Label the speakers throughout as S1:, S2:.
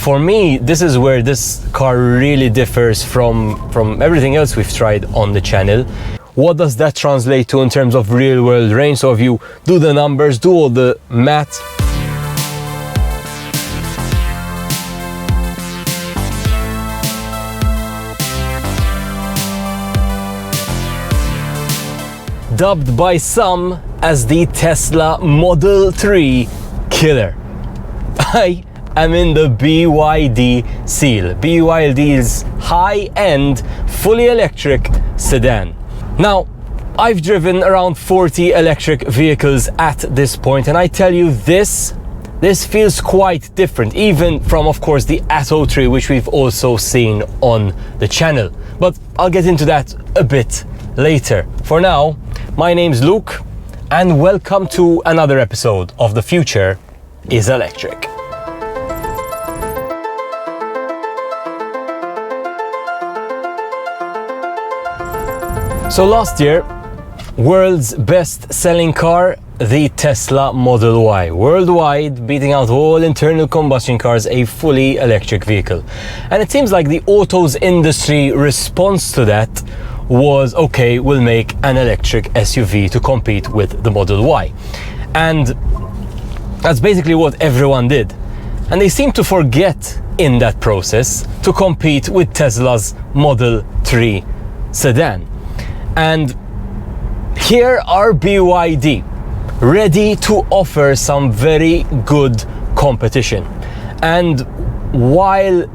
S1: for me, this is where this car really differs from everything else we've tried on the channel. What does that translate to in terms of real world range? So if you do the numbers, do all the math, dubbed by some as the Tesla Model 3 killer, I am in the BYD Seal, BYD's high-end, fully electric sedan. Now, I've driven around 40 electric vehicles at this point, and I tell you, this feels quite different, even from, of course, the Atto 3, which we've also seen on the channel. But I'll get into that a bit later. For now, my name's Luke, and welcome to another episode of The Future is Electric. So last year, world's best-selling car, the Tesla Model Y. Worldwide, beating out all internal combustion cars, a fully electric vehicle. And it seems like the autos industry response to that was, okay, we'll make an electric SUV to compete with the Model Y. And that's basically what everyone did. And they seem to forget in that process to compete with Tesla's Model 3 sedan. And here are BYD, ready to offer some very good competition. And while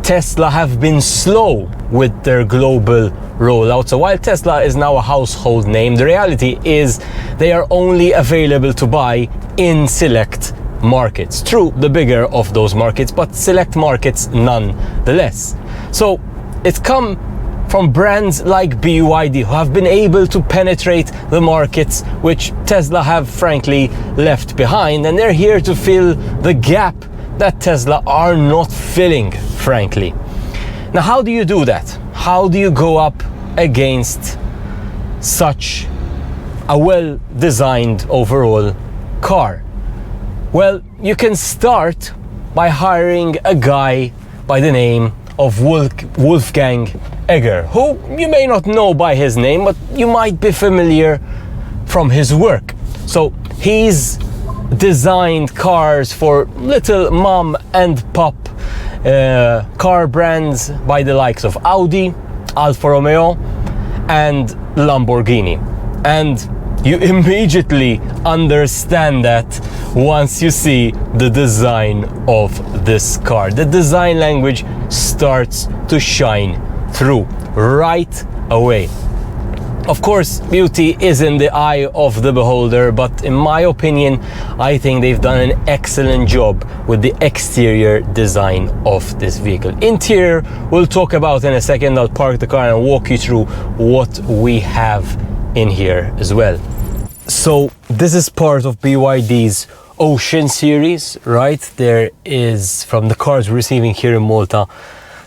S1: Tesla have been slow with their global rollout, so while Tesla is now a household name, the reality is they are only available to buy in select markets. True, the bigger of those markets, but select markets nonetheless. So it's come from brands like BYD, who have been able to penetrate the markets which Tesla have frankly left behind, and they're here to fill the gap that Tesla are not filling, frankly. Now, how do you do that? How do you go up against such a well-designed overall car? Well, you can start by hiring a guy by the name of Wolfgang Egger, who you may not know by his name, but you might be familiar from his work. So he's designed cars for little mom and pop car brands by the likes of Audi, Alfa Romeo and Lamborghini. And you immediately understand that once you see the design of this car. The design language starts to shine through right away. Of course, beauty is in the eye of the beholder, but in my opinion, I think they've done an excellent job with the exterior design of this vehicle. Interior, we'll talk about in a second. I'll park the car and walk you through what we have in here as well. So this is part of BYD's Ocean series, right? There is, from the cars we're receiving here in Malta,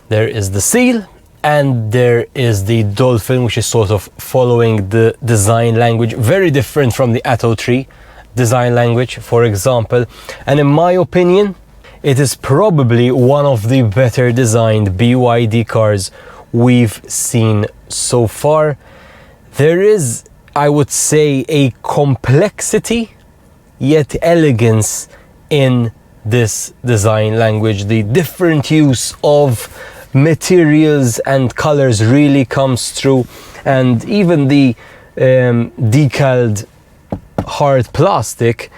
S1: there is the Seal, and there is the Dolphin, which is sort of following the design language, very different from the Atto 3 design language, for example. And in my opinion, it is probably one of the better designed BYD cars we've seen so far. There is, I would say, a complexity yet elegance in this design language. The different use of materials and colors really comes through, and even the decaled hard plastic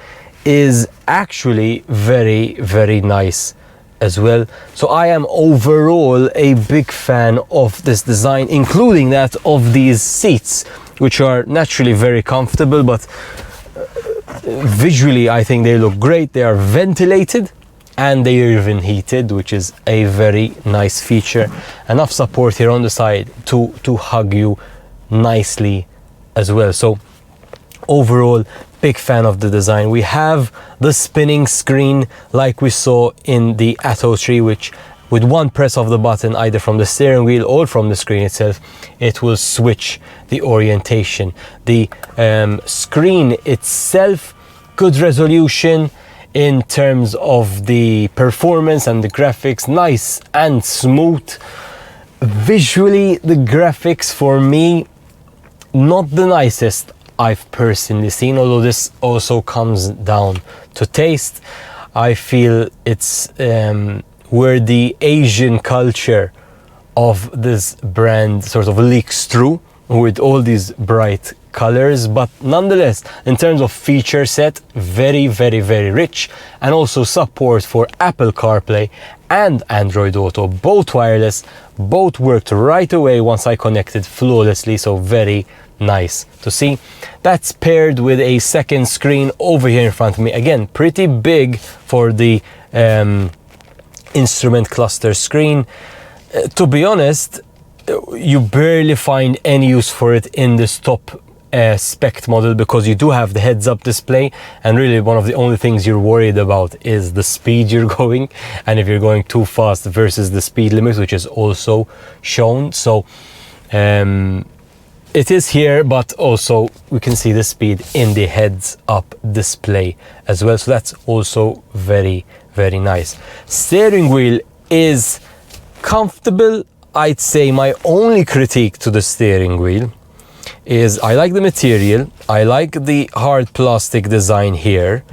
S1: is actually very, very nice as well. So I am overall a big fan of this design, including that of these seats, which are naturally very comfortable, but visually I think they look great. They are ventilated and they are even heated, which is a very nice feature. Enough support here on the side to hug you nicely as well. So overall, big fan of the design. We have the spinning screen like we saw in the Atto 3, which with one press of the button, either from the steering wheel or from the screen itself, it will switch the orientation. The screen itself, good resolution. in terms of the performance and the graphics. Nice and smooth. Visually, the graphics for me, not the nicest I've personally seen, although this also comes down to taste. I feel it's where the Asian culture of this brand sort of leaks through with all these bright colors, but nonetheless, in terms of feature set, very, very, very rich, and also support for Apple CarPlay and Android Auto, both wireless, both worked right away once I connected flawlessly, so very nice to see. That's paired with a second screen over here in front of me, again pretty big for the instrument cluster screen. To be honest, you barely find any use for it in this top spec model, because you do have the heads-up display, and really one of the only things you're worried about is the speed you're going, and if you're going too fast versus the speed limit, which is also shown. So it is here, but also we can see the speed in the heads-up display as well, so that's also very, very nice. Steering wheel is comfortable. I'd say my only critique to the steering wheel is I like the material, I like the hard plastic design here,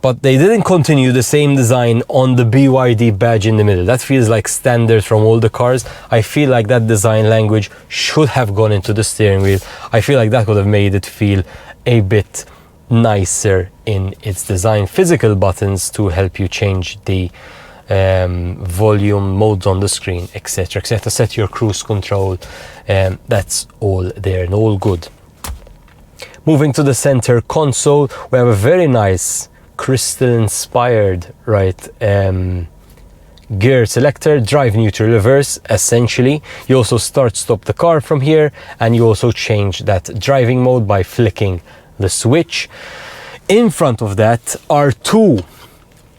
S1: but they didn't continue the same design on the BYD badge in the middle. That feels like standard from all the cars. I feel like that design language should have gone into the steering wheel. I feel like that would have made it feel a bit nicer in its design. Physical buttons to help you change the volume, modes on the screen, etc, etc, set your cruise control, that's all there and all good. Moving to the center console, we have a very nice crystal inspired gear selector, drive, neutral, reverse. Essentially you also start stop the car from here, and you also change that driving mode by flicking the switch. In front of that are two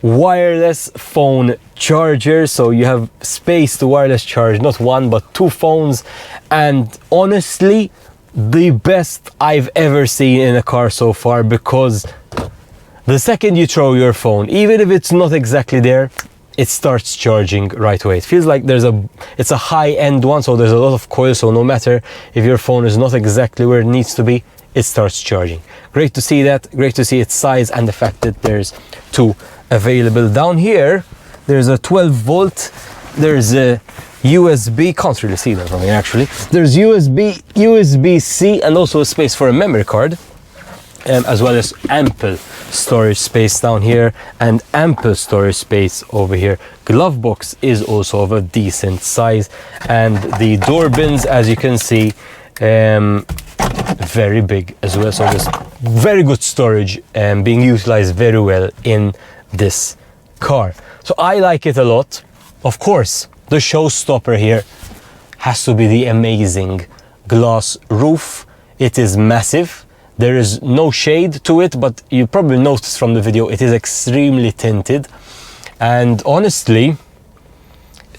S1: wireless phone chargers, so you have space to wireless charge not one but two phones, and honestly the best I've ever seen in a car so far, because the second you throw your phone, even if it's not exactly there, it starts charging right away. It feels like it's a high-end one, so there's a lot of coil, so no matter if your phone is not exactly where it needs to be, it starts charging. Great to see that, great to see its size and the fact that there's two available. Down here there's a 12 volt, there's a USB, can't really see that from here actually, there's USB-C, and also a space for a memory card, as well as ample storage space down here and ample storage space over here. Glove box is also of a decent size, and the door bins, as you can see, very big as well, so there's very good storage being utilized very well in this car. So I like it a lot. Of course, the showstopper here has to be the amazing glass roof. It is massive. There is no shade to it, but you probably noticed from the video it is extremely tinted. And honestly,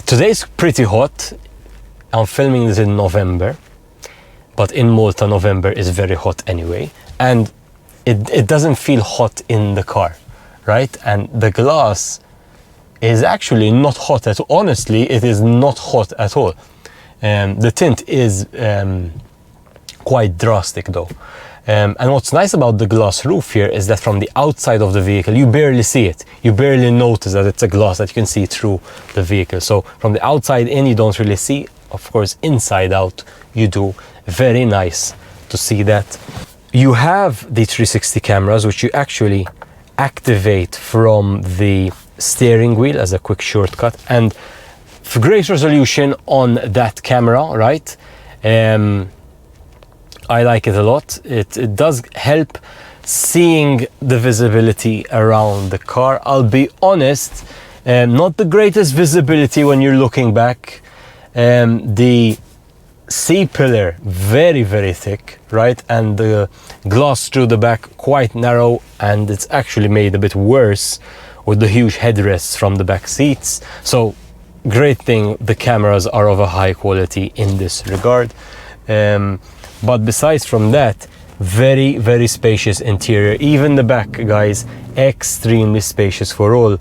S1: today's pretty hot. I'm filming this in November, but in Malta November is very hot anyway, and it doesn't feel hot in the car, right? And the glass is actually not hot at all. Honestly, it is not hot at all. The tint is quite drastic though. And what's nice about the glass roof here is that from the outside of the vehicle, you barely see it. You barely notice that it's a glass that you can see through the vehicle. So from the outside in, you don't really see. Of course, inside out, you do. Very nice to see that. You have the 360 cameras, which you actually activate from the steering wheel as a quick shortcut, and great resolution on that camera, right? I like it a lot. It does help seeing the visibility around the car. I'll be honest, not the greatest visibility when you're looking back. The C-pillar very, very thick, right? And the glass through the back quite narrow, and it's actually made a bit worse with the huge headrests from the back seats. So great thing the cameras are of a high quality in this regard. But besides from that, Very, very spacious interior. Even the back, guys, extremely spacious for all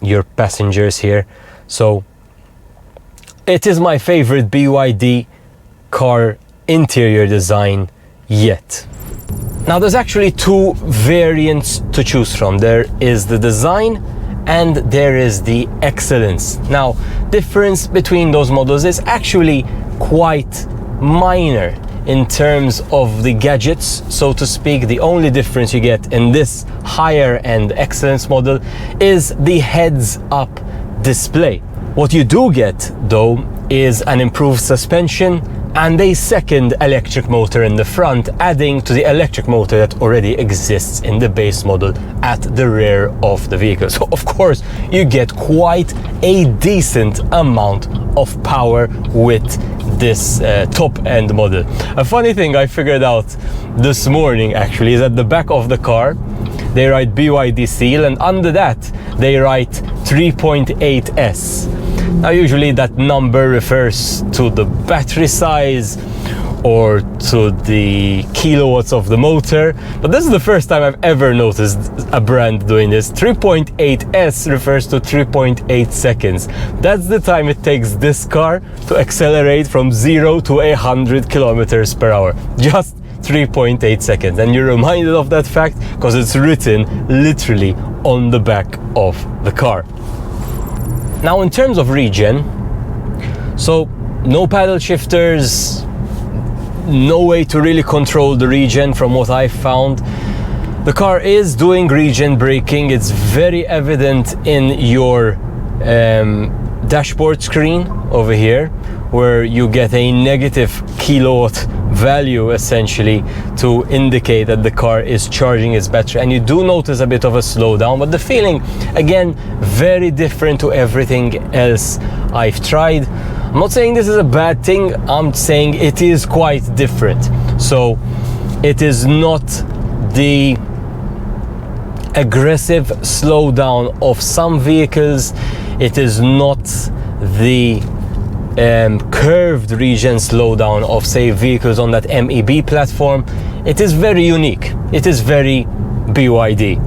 S1: your passengers here. So it is my favorite BYD car interior design yet. Now there's actually two variants to choose from. There is the design and there is the excellence. Now, difference between those models is actually quite minor in terms of the gadgets, so to speak. The only difference you get in this higher end excellence model is the heads-up display. What you do get, though, is an improved suspension and a second electric motor in the front, adding to the electric motor that already exists in the base model at the rear of the vehicle. So of course you get quite a decent amount of power with this top end model. A funny thing I figured out this morning actually is at the back of the car they write BYD Seal, and under that they write 3.8S. Now usually that number refers to the battery size or to the kilowatts of the motor, but this is the first time I've ever noticed a brand doing this. 3.8S refers to 3.8 seconds. That's the time it takes this car to accelerate from 0 to 100 kilometers per hour. Just 3.8 seconds, and you're reminded of that fact because it's written literally on the back of the car. Now in terms of regen, so no paddle shifters, no way to really control the regen from what I found. The car is doing regen braking. It's very evident in your dashboard screen over here, where you get a negative kilowatt value essentially to indicate that the car is charging its battery, and you do notice a bit of a slowdown, but the feeling again very different to everything else I've tried. I'm not saying this is a bad thing, I'm saying it is quite different. So it is not the aggressive slowdown of some vehicles, it is not the curved regen slowdown of, say, vehicles on that MEB platform. It is very unique. It is very BYD.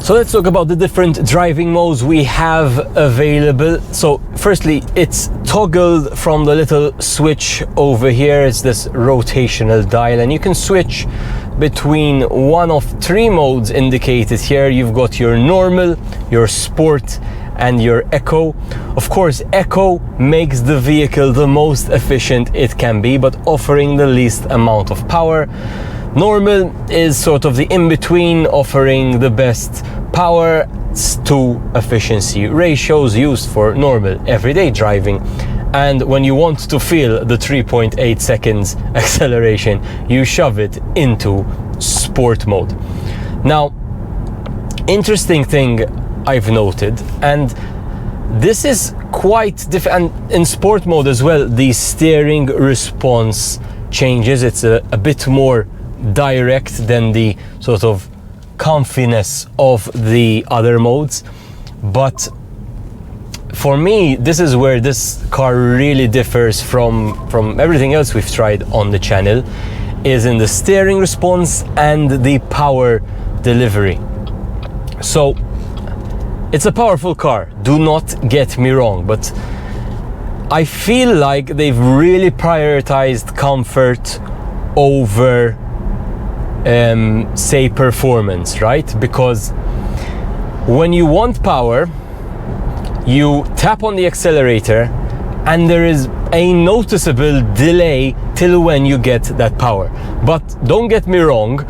S1: So let's talk about the different driving modes we have available. So firstly, it's toggled from the little switch over here. It's this rotational dial, and you can switch between one of three modes indicated here. You've got your normal, your sport, and your eco. Of course, eco makes the vehicle the most efficient it can be, but offering the least amount of power. Normal is sort of the in-between, offering the best power to efficiency ratios used for normal everyday driving. And when you want to feel the 3.8 seconds acceleration, you shove it into sport mode. Now, interesting thing I've noted, and this is quite different, and in sport mode as well, the steering response changes. It's a bit more direct than the sort of comfiness of the other modes. But for me, this is where this car really differs from everything else we've tried on the channel, is in the steering response and the power delivery. So it's a powerful car, do not get me wrong, but I feel like they've really prioritized comfort over say performance, right? Because when you want power, you tap on the accelerator and there is a noticeable delay till when you get that power. But don't get me wrong,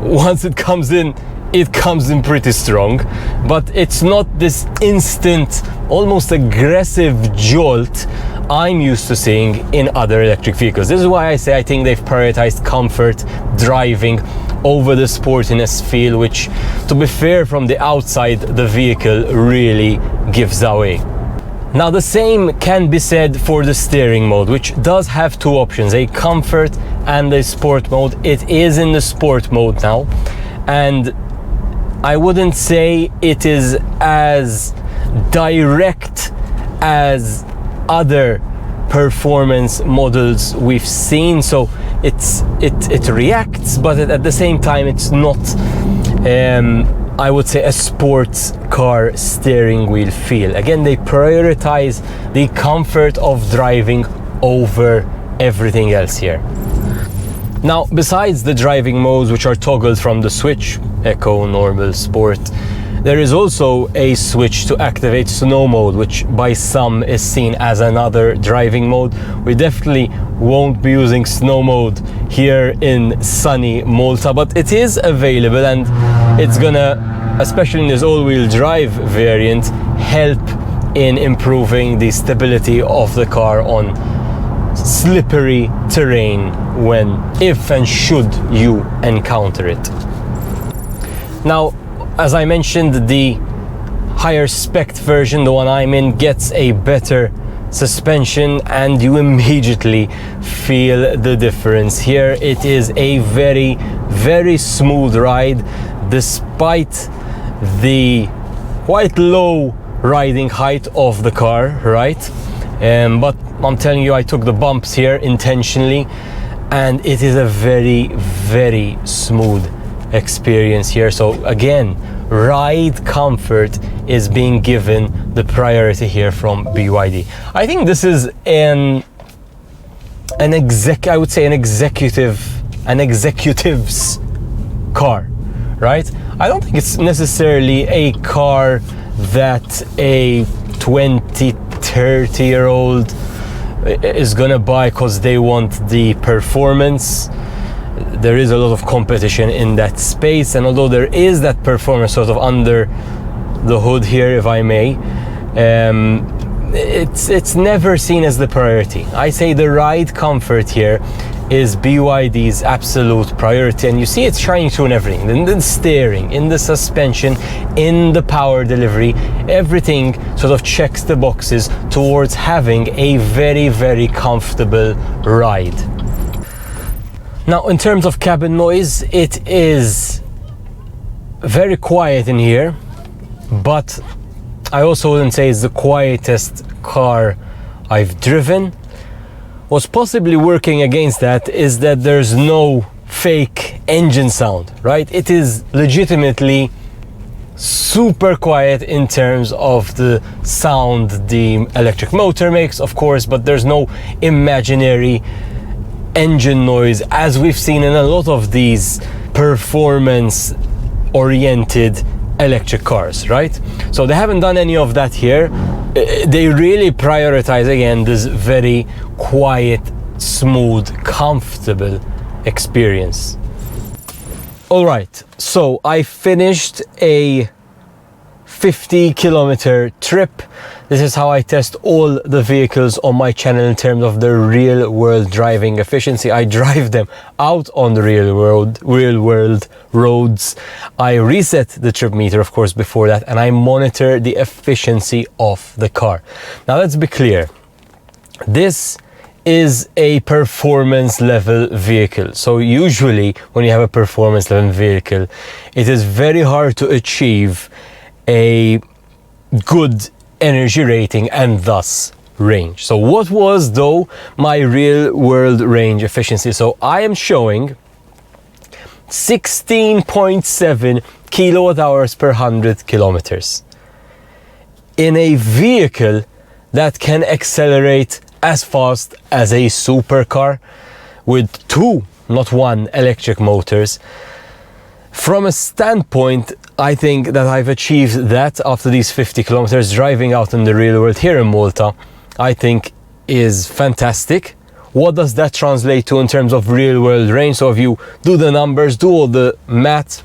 S1: once it comes in pretty strong, but it's not this instant, almost aggressive jolt I'm used to seeing in other electric vehicles. This is why I say I think they've prioritized comfort driving over the sportiness feel, which, to be fair, from the outside the vehicle really gives away. Now the same can be said for the steering mode, which does have two options, a comfort and a sport mode. It is in the sport mode now, and I wouldn't say it is as direct as other performance models we've seen. So it reacts, but at the same time it's not I would say a sports car steering wheel feel. Again, they prioritize the comfort of driving over everything else here. Now, besides the driving modes, which are toggled from the switch, Eco, Normal, Sport, there is also a switch to activate snow mode, which by some is seen as another driving mode. We definitely won't be using snow mode here in sunny Malta, but it is available, and it's gonna, especially in this all-wheel drive variant, help in improving the stability of the car on slippery terrain if and should you encounter it. Now, as I mentioned, the higher spec version, the one I'm in, gets a better suspension, and you immediately feel the difference. Here it is a very, very smooth ride, despite the quite low riding height of the car, right? But I'm telling you, I took the bumps here intentionally, and it is a very, very smooth experience here. So again, ride comfort is being given the priority here from BYD. I think this is an executive's car, right? I don't think it's necessarily a car that a 20-30-year-old is gonna buy because they want the performance. There is a lot of competition in that space, and although there is that performance sort of under the hood here, if I may, it's never seen as the priority. I say the ride comfort here is BYD's absolute priority, and you see it's shining through in everything, in the steering, in the suspension, in the power delivery. Everything sort of checks the boxes towards having a very, very comfortable ride. Now, in terms of cabin noise, it is very quiet in here, but I also wouldn't say it's the quietest car I've driven. What's possibly working against that is that there's no fake engine sound, right? It is legitimately super quiet in terms of the sound the electric motor makes, of course, but there's no imaginary engine noise as we've seen in a lot of these performance oriented electric cars, right? So they haven't done any of that here. They really prioritize, again, this very quiet, smooth, comfortable experience. All right, so I finished a 50-kilometer trip. This is how I test all the vehicles on my channel in terms of their real world driving efficiency. I drive them out on the real world roads. I reset the trip meter, of course, before that, and I monitor the efficiency of the car. Now, let's be clear. This is a performance level vehicle. So usually when you have a performance level vehicle, it is very hard to achieve a good energy rating and thus range. So what was though my real world range efficiency? So I am showing 16.7 kilowatt hours per 100 kilometers in a vehicle that can accelerate as fast as a supercar with 2, not 1, electric motors. From a standpoint, I think that I've achieved that after these 50 kilometers driving out in the real world here in Malta. I think is fantastic. What does that translate to in terms of real world range? So if you do the numbers, do all the math,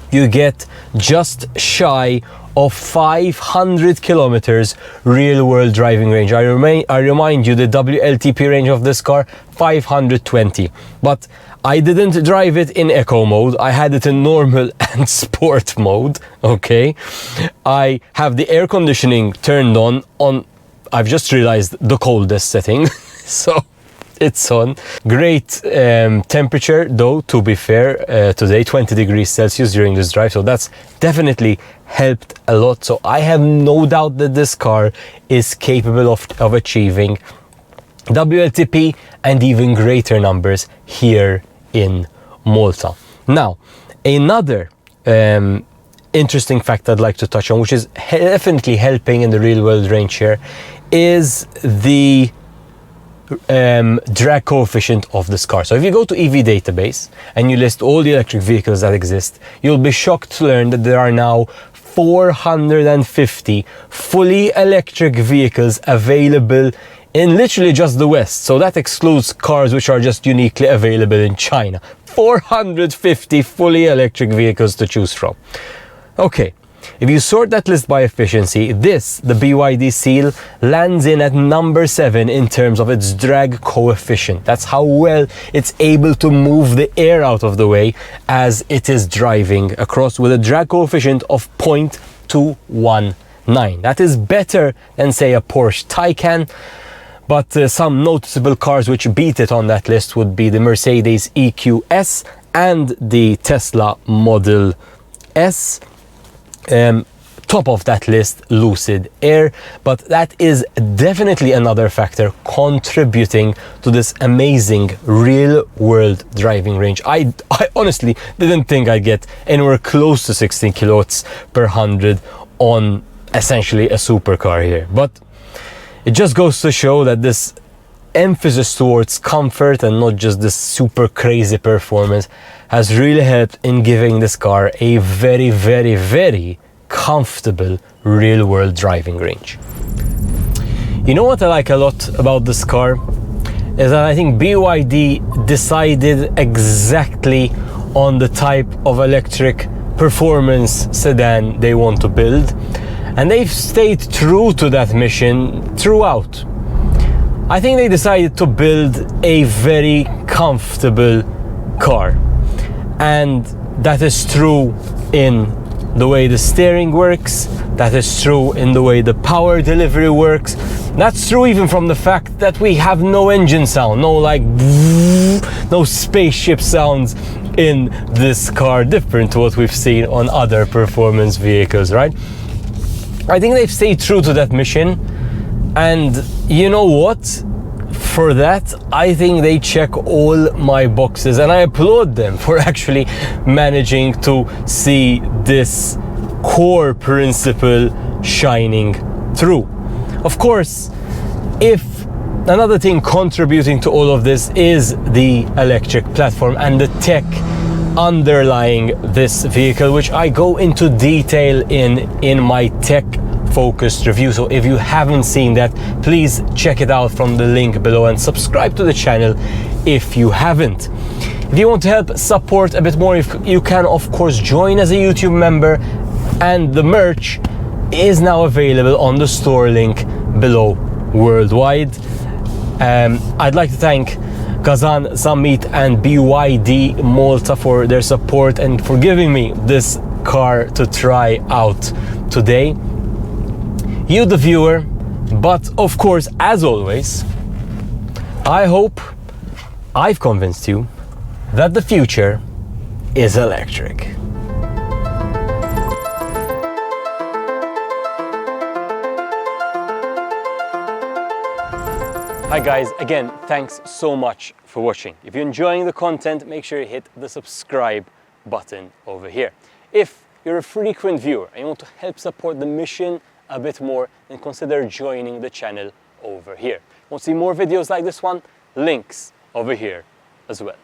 S1: you get just shy of 500 kilometers real world driving range. I remind you, the WLTP range of this car, 520. But I didn't drive it in eco mode. I had it in normal and sport mode, okay? I have the air conditioning turned on, I've just realized, the coldest setting. So it's on. Great temperature though, to be fair, today 20 degrees Celsius during this drive, so that's definitely helped a lot. So I have no doubt that this car is capable of achieving WLTP, and even greater numbers here in Malta. Now, another interesting fact I'd like to touch on, which is definitely helping in the real world range here, is the drag coefficient of this car. So if you go to EV database and you list all the electric vehicles that exist, you'll be shocked to learn that there are now 450 fully electric vehicles available in literally just the West. So that excludes cars which are just uniquely available in China. 450 fully electric vehicles to choose from. Okay, if you sort that list by efficiency, the BYD Seal, lands in at number 7 in terms of its drag coefficient. That's how well it's able to move the air out of the way as it is driving across, with a drag coefficient of 0.219. That is better than, say, a Porsche Taycan. But some noticeable cars which beat it on that list would be the Mercedes EQS and the Tesla Model S. Top of that list, Lucid Air, but that is definitely another factor contributing to this amazing real-world driving range. I honestly didn't think I'd get anywhere close to 16 kilowatts per 100 on essentially a supercar here, but it just goes to show that this emphasis towards comfort and not just this super crazy performance has really helped in giving this car a very, very, very comfortable real-world driving range. You know what I like a lot about this car is that I think BYD decided exactly on the type of electric performance sedan they want to build, and they've stayed true to that mission throughout. I think they decided to build a very comfortable car, and that is true in the way the steering works, that is true in the way the power delivery works. That's true even from the fact that we have no engine sound, no spaceship sounds in this car, different to what we've seen on other performance vehicles, right? I think they've stayed true to that mission, and you know what? For that, I think they check all my boxes, and I applaud them for actually managing to see this core principle shining through. Of course, if another thing contributing to all of this is the electric platform and the tech underlying this vehicle, which I go into detail in my tech focused review. So if you haven't seen that, please check it out from the link below and subscribe to the channel if you haven't. If you want to help support a bit more, if you can of course join as a YouTube member, and the merch is now available on the store link below worldwide. I'd like to thank GasanZammit and BYD Malta for their support and for giving me this car to try out today. You the viewer, but of course, as always, I hope I've convinced you that the future is electric. Hi guys, again, thanks so much for watching. If you're enjoying the content, make sure you hit the subscribe button over here. If you're a frequent viewer and you want to help support the mission a bit more, then consider joining the channel over here. Want to see more videos like this one? Links over here as well.